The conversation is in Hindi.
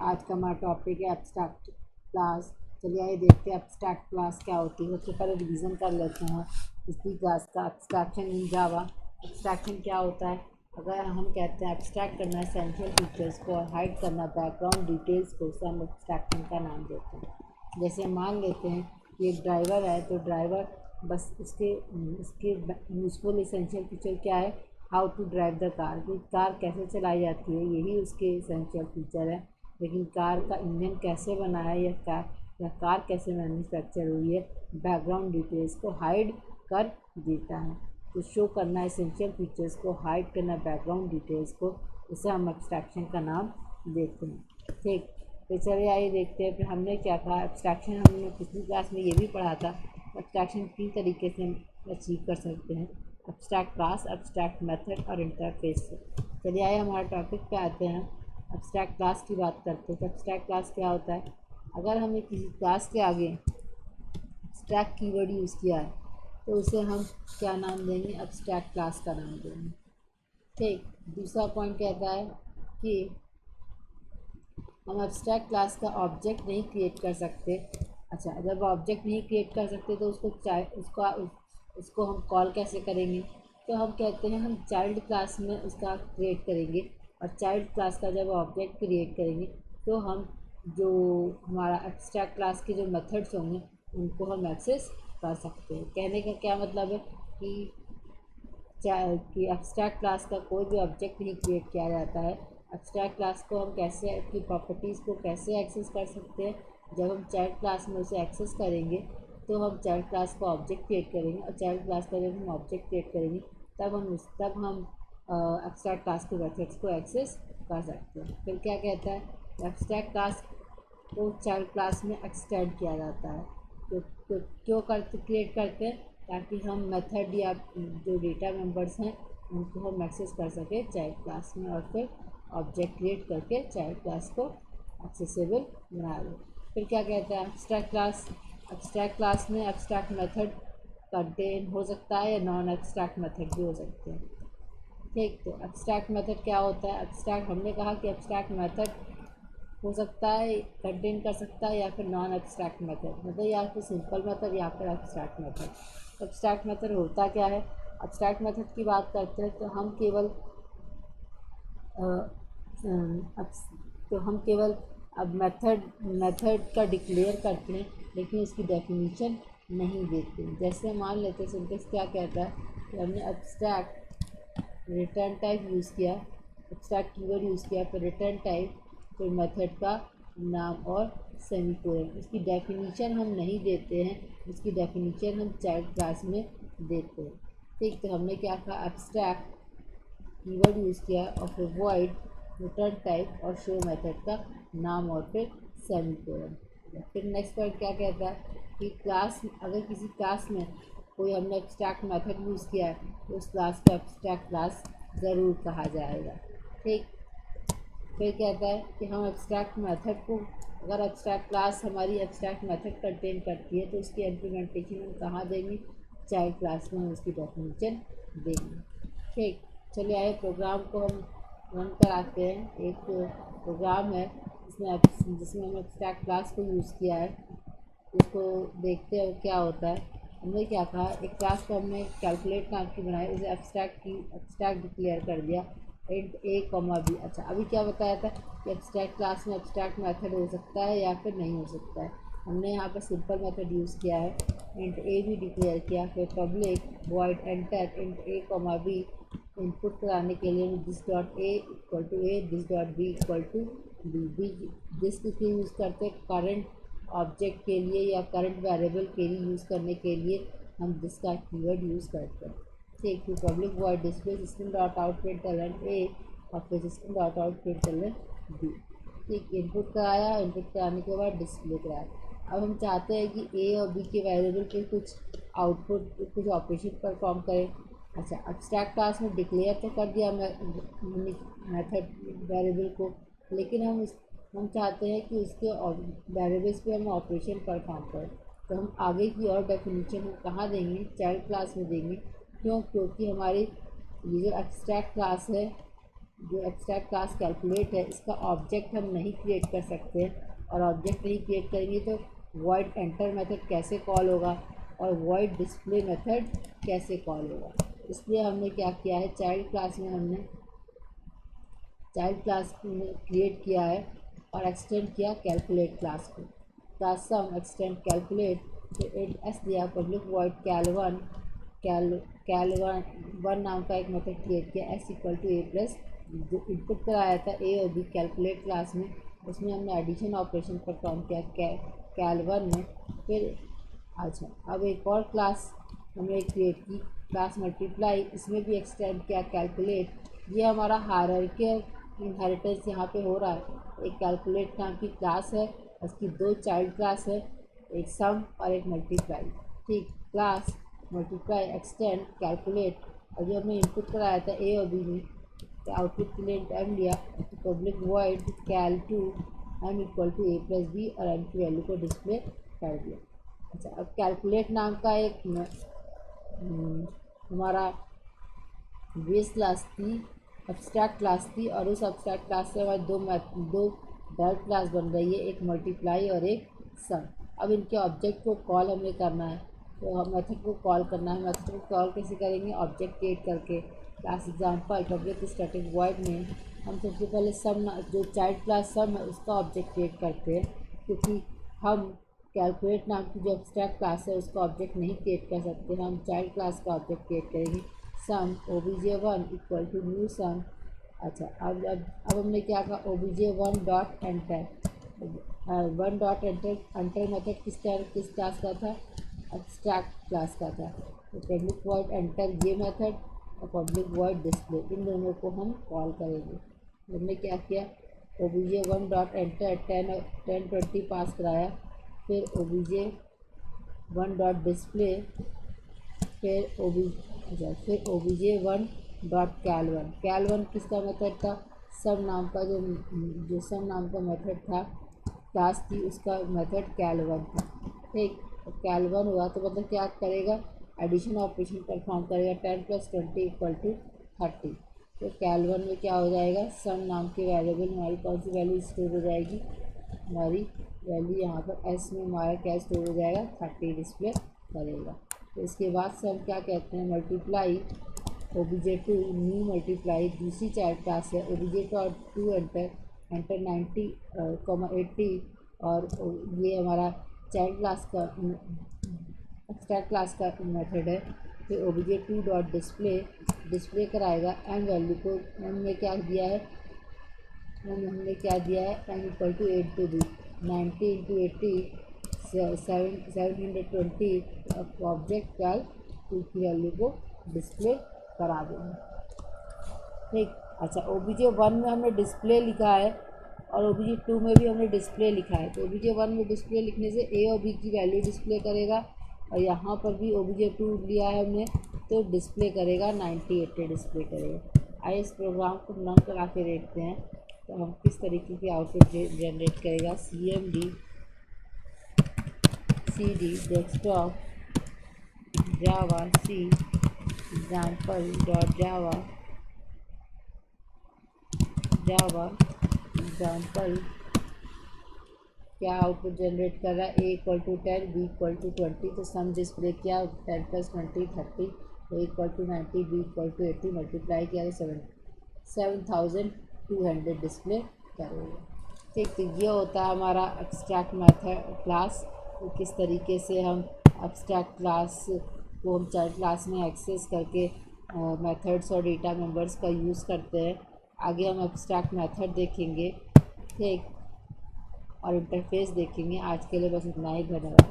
आज का हमारा टॉपिक है एब्स्ट्रैक्ट क्लास। चलिए आइए देखते हैं एब्स्ट्रैक्ट क्लास क्या होती है। सबसे पहले रिवीजन कर लेते हैं पिछली क्लास का। एब्स्ट्रैक्शन इन जावा, एब्स्ट्रैक्शन क्या होता है? अगर हम कहते हैं एब्स्ट्रैक्ट करना एसेंशियल फीचर्स को और हाइड करना बैकग्राउंड डिटेल्स को, उसे हम एब्स्ट्रैक्शन का नाम देते हैं। जैसे मान लेते हैं कि एक ड्राइवर है, तो ड्राइवर बस इसके यूजफुल एसेंशियल फीचर क्या है? How to drive the car, कि कार कैसे चलाई जाती है, यही उसके एसेंशियल फीचर है। लेकिन कार का इंजन कैसे बना है या कार कैसे मैन्युफैक्चर हुई है, बैकग्राउंड डिटेल्स को हाइड कर देता है। तो शो करना एसेंशियल फीचर्स को, हाइड करना बैकग्राउंड डिटेल्स को, उसे हम एब्स्ट्रैक्शन का नाम देते हैं। ठीक, तो चलिए आइए देखते हैं फिर हमने क्या कहा। एब्स्ट्रैक्शन हमने पिछली क्लास में ये भी पढ़ा था। एब्स्ट्रैक्शन 3 तरीके से हम अचीव कर सकते हैं: एब्स्ट्रैक्ट क्लास, एब्स्ट्रैक्ट मेथड और इंटरफेस से। चलिए आइए हमारे टॉपिक पे आते हैं। एब्स्ट्रैक्ट क्लास की बात करते हैं। तो एब्स्ट्रैक्ट क्लास क्या होता है? अगर हमें किसी क्लास के आगे एब्स्ट्रैक्ट कीवर्ड यूज़ किया है तो उसे हम क्या नाम देंगे? एब्स्ट्रैक्ट क्लास का नाम देंगे। ठीक, दूसरा पॉइंट कहता है कि हम एब्स्ट्रैक्ट क्लास का ऑब्जेक्ट नहीं क्रिएट कर सकते। अच्छा, जब ऑब्जेक्ट नहीं क्रिएट कर सकते तो उसको हम कॉल कैसे करेंगे? तो हम कहते हैं हम चाइल्ड क्लास में उसका क्रिएट करेंगे, और चाइल्ड क्लास का जब ऑब्जेक्ट क्रिएट करेंगे तो हम जो हमारा एब्स्ट्रैक्ट क्लास के जो मेथड्स होंगे उनको हम एक्सेस कर सकते हैं। कहने का क्या मतलब है कि एब्स्ट्रैक्ट क्लास का कोई भी ऑब्जेक्ट नहीं क्रिएट किया जाता है। एब्स्ट्रैक्ट क्लास को हम कैसे, उसकी प्रॉपर्टीज़ को कैसे एक्सेस कर सकते हैं? जब हम चाइल्ड क्लास में उसे एक्सेस करेंगे तो हम चाइल्ड क्लास का ऑब्जेक्ट क्रिएट करेंगे, और चाइल्ड क्लास का जब हम ऑब्जेक्ट क्रिएट करेंगे तब हम एब्स्ट्रैक्ट क्लास के मेथड्स को एक्सेस कर सकते हैं। फिर क्या कहता है? एब्स्ट्रैक्ट क्लास को चाइल्ड क्लास में एक्सटेंड किया जाता है। तो क्यों क्रिएट करते हैं? ताकि हम मेथड या जो डेटा मेंबर्स हैं उनको हम एक्सेस कर सकें चाइल्ड क्लास में, और फिर ऑब्जेक्ट क्रिएट करके चाइल्ड क्लास को एक्सेसिबल बना दें। फिर क्या कहता है? एब्स्ट्रैक्ट क्लास में एब्स्ट्रैक्ट मेथड कंटेन हो सकता है या नॉन एब्स्ट्रैक्ट मेथड भी हो सकते हैं। ठीक, तो एब्स्ट्रैक्ट मेथड क्या होता है? एब्स्ट्रैक्ट, हमने कहा कि एब्स्ट्रैक्ट मेथड हो सकता है, कंटेन कर सकता है, या फिर नॉन एब्स्ट्रैक्ट मेथड, मतलब या फिर सिंपल मेथड या फिर एब्स्ट्रैक्ट मेथड। एब्स्ट्रैक्ट मेथड होता क्या है? एब्स्ट्रैक्ट मेथड की बात करते हैं तो हम केवल अब मेथड का डिक्लेयर करते हैं, लेकिन उसकी डेफिनेशन नहीं देते। जैसे मान लेते हैं, सिंटेक्स क्या कहता है कि हमने एब्स्ट्रैक्ट रिटर्न टाइप यूज़ किया, एब्स्ट्रैक्ट कीवर्ड यूज़ किया, फिर रिटर्न टाइप, फिर मेथड का नाम और सेमीकोलन। उसकी डेफिनेशन हम नहीं देते हैं, उसकी डेफिनेशन हम चाइल्ड क्लास में देते हैं। ठीक, तो हमने क्या कहा? एब्स्ट्रैक्ट कीवर्ड यूज़ किया और फिर वॉइड, रिटर्न टाइप और शो मेथड का नाम और फिर सेमीकोलन। फिर नेक्स्ट पॉइंट क्या कहता है कि क्लास, अगर किसी क्लास में कोई हमने एब्स्ट्रैक्ट मेथड यूज़ किया है तो उस क्लास को एब्स्ट्रैक्ट क्लास ज़रूर कहा जाएगा। ठीक, फिर कहता है कि हम एब्स्ट्रैक्ट मेथड को, अगर एब्स्ट्रैक्ट क्लास हमारी एब्स्ट्रैक्ट मेथड कंटेन करती है तो उसकी इम्प्लीमेंटेशन हम कहाँ देंगे? चाइल्ड क्लास में हम उसकी डेफिनेशन देंगे। ठीक, चलिए आए प्रोग्राम को हम रन कराते हैं। एक प्रोग्राम है जिसमें हम एब्स्ट्रैक्ट क्लास को यूज़ किया है, उसको देखते हैं क्या होता है। हमने क्या कहा? एक क्लास को हमने कैलकुलेट नाम की बनाई, उसे एब्स्ट्रैक्ट डिक्लेयर कर दिया, इंट ए कॉमा बी। अच्छा, अभी क्या बताया था कि एब्स्ट्रैक्ट क्लास में एब्स्ट्रैक्ट मेथड हो सकता है या फिर नहीं हो सकता है। हमने यहाँ पर सिंपल मेथड यूज़ किया है, इंट ए भी डिक्लेयर किया, फिर public void enter int a comma b. Input कराने के लिए this dot a equal to a, this dot b equal to b. This किसके यूज़ करते हैं? करंट ऑब्जेक्ट के लिए या करंट वेरिएबल के लिए यूज़ करने के लिए हम दिस का कीवर्ड यूज़ करते हैं। ठीक, फिर public void display system dot out println a और फिर system dot out println b. ठीक, इनपुट कराया, इनपुट कराने के बाद डिस्प्ले कराया। अब हम चाहते हैं कि ए और बी के वेरिएबल पे कुछ कुछ ऑपरेशन परफॉर्म करें। अच्छा, एब्स्ट्रैक्ट क्लास में डिक्लेयर तो कर दिया मेथड वेरिएबल को, लेकिन हम चाहते हैं कि उसके वेरिएबल्स पे हम ऑपरेशन परफॉर्म करें। तो हम आगे की और डेफिनेशन हम कहाँ देंगे? चाइल्ड क्लास में देंगे। क्यों? क्योंकि हमारी ये जो एब्स्ट्रैक्ट क्लास है जो एब्स्ट्रैक्ट क्लास कैलकुलेट है इसका ऑब्जेक्ट हम नहीं क्रिएट कर सकते, और ऑब्जेक्ट नहीं क्रिएट करेंगे तो वॉइड एंटर मेथड कैसे कॉल होगा और वॉइड डिस्प्ले मेथड कैसे कॉल होगा। इसलिए हमने क्या किया है, चाइल्ड क्लास में हमने चाइल्ड क्लास क्रिएट किया है और एक्सटेंड किया कैलकुलेट क्लास को। क्लास सम एक्सटेंड कैलकुलेट तो एस दिया, पब्लिक वॉइड कैल वन नाम का एक मेथड क्रिएट किया, s equal to a plus जो इनपुट कराया था ए और बी कैलकुलेट क्लास में, उसमें हमने एडिशन ऑपरेशन परफॉर्म किया कैल1 में। फिर अच्छा, अब एक और क्लास हमने क्रिएट की क्लास मल्टीप्लाई, इसमें भी एक्सटेंड किया कैलकुलेट। ये हमारा हायरार्किकल इनहेरिटेंस यहाँ पे हो रहा है। एक कैलकुलेट नाम की क्लास है, उसकी दो चाइल्ड क्लास है, एक सम और एक मल्टीप्लाई। ठीक, क्लास मल्टीप्लाई एक्सटेंड कैलकुलेट, और जो हमने इनपुट कराया था ए और बी में, तो आउटपुट के लिए एम लिया, तो public void cal two m equal to a plus b और एम की वैल्यू को डिस्प्ले कर दिया। अच्छा, अब कैलकुलेट नाम का एक हमारा बेस क्लास थी, एब्स्ट्रैक्ट क्लास थी, और उस एब्स्ट्रैक्ट क्लास से हमारे दो डायरेक्ट क्लास बन रही है, एक मल्टीप्लाई और एक सम। अब इनके ऑब्जेक्ट को कॉल हमें करना है, तो हम मेथड को कॉल करना है। मेथड को कॉल कैसे करेंगे, ऑब्जेक्ट क्रिएट करके class example public static void में हम सबसे पहले सम जो चाइल्ड क्लास सम है उसका ऑब्जेक्ट क्रिएट करते हैं, क्योंकि हम कैलकुलेट नाम की जो एब्स्ट्रैक्ट क्लास है उसका ऑब्जेक्ट नहीं क्रिएट कर सकते, हम चाइल्ड क्लास का ऑब्जेक्ट क्रिएट करेंगे। सम obj1 इक्वल टू न्यू सम। अच्छा, अब हमने क्या कहा, obj1 dot enter, one dot enter method किस क्लास का था, एब्स्ट्रैक्ट क्लास का था। तो पब्लिक वॉइड एंटर ये मेथड और पब्लिक वॉइड डिस्प्ले, इन दोनों को हम कॉल करेंगे। हमने क्या किया, obj1 डॉट एंटर 1020 पास कराया, फिर obj1 डॉट डिस्प्ले, फिर obj1 डॉट कैल1 किसका मेथड था, सम नाम का जो सम नाम का मेथड था क्लास थी, उसका मेथड कैल1 था। ठीक, कैल1 हुआ तो मतलब क्या करेगा, एडिशन ऑपरेशन परफॉर्म करेगा, 10 + 20 इक्वल टू 30। तो कैल1 में क्या हो जाएगा, सम नाम की वेरिएबल हमारी कौन सी वैल्यू स्टोर हो जाएगी, हमारी वैल्यू यहाँ पर एस में हमारा क्या स्टोर हो जाएगा, 30 डिस्प्ले करेगा। तो इसके बाद से हम क्या कहते हैं, मल्टीप्लाई obj2 न्यू मल्टीप्लाई दूसरी चाइल्ड क्लास है, obj2 एंटर 90, 80, और ये हमारा चाइल्ड क्लास का एक्स्ट्रा क्लास का मेथड है। फिर obj2 डॉट डिस्प्ले कराएगा एम वैल्यू को, एम में क्या दिया है, हमने क्या दिया है, m equal to 8 to b, 90 into 80 720 object cal 2 की वैल्यू को डिस्प्ले करा देंगे। ठीक, अच्छा, obj1 में हमने डिस्प्ले लिखा है और obj2 में भी हमने डिस्प्ले लिखा है। तो obj1 में डिस्प्ले लिखने से a और b की वैल्यू डिस्प्ले करेगा, और यहाँ पर भी obj2 लिया है हमने तो डिस्प्ले करेगा 90 80 डिस्प्ले करेगा। आइए इस प्रोग्राम को रन करा के देखते हैं तो हम किस तरीके की आउटपुट जनरेट करेगा। cmd cd desktop javac example dot Java example क्या आउटपुट जनरेट कर रहा है, a equal to 10 b equal to 20, तो सम डिस्प्ले किया 10 + 20 30, a equal to 90 b equal to 80 multiply किया तो 7200 डिस्प्ले करेगा। ठीक, तो ये होता है हमारा एब्स्ट्रैक्ट मेथड क्लास। तो किस तरीके से हम एब्स्ट्रैक्ट क्लास को हम चाइल्ड क्लास में एक्सेस करके मेथड्स और डेटा मेंबर्स का यूज़ करते हैं। आगे हम एब्स्ट्रैक्ट मेथड देखेंगे, ठीक, और इंटरफेस देखेंगे। आज के लिए बस इतना ही, धन्यवाद।